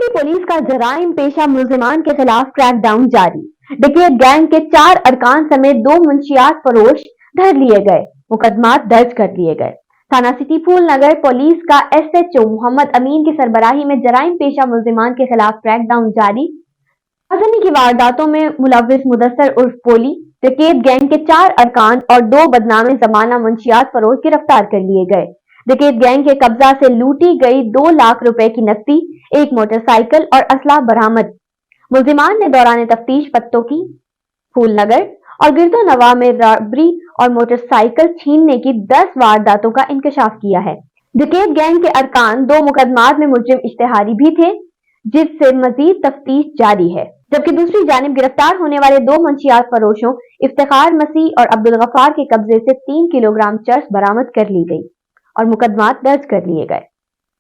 Police का जराइम पेशा मुलजिमान के खिलाफ क्रैकडाउन जारी। डकैत गैंग के 4 अरकान समेत 2 मुंशियात फरोश धर लिए गए, मुकदमात दर्ज कर लिए गए। थाना सिटी फूल नगर पुलिस का SHO मोहम्मद अमीन की सरबराही में जराइम पेशा मुलजिमान के खिलाफ क्रैकडाउन जारी। आजमी की वारदातों में मुलव्विस मुदस्सर उर्फ पोली, डकैत गैंग के 4 अरकान और 2 बदनामे जमाना मुंशियात फरोश गिरफ्तार कर लिए गए। डकैत गैंग के कब्जा से लूटी गई 2 लाख रुपए की नकदी, एक मोटरसाइकिल और असला बरामद। मुलजिमान ने दौरान तफ्तीश पत्तों की फूल नगर और गिरदो नवा में रॉबरी और मोटरसाइकिल छीनने की 10 वारदातों का इंकशाफ किया है। डकैत गैंग के अरकान 2 मुकदमात में मुजरिम इश्तिहारी भी थे, जिससे मजीद तफ्तीश जारी है। जबकि दूसरी जानिब गिरफ्तार होने वाले 2 मुंशियात फरोशों इफ्तिखार मसीह और अब्दुल गफ्फार के कब्जे से 3 किलोग्राम चर्स बरामद कर ली गई और मुकदमात दर्ज कर लिए गए।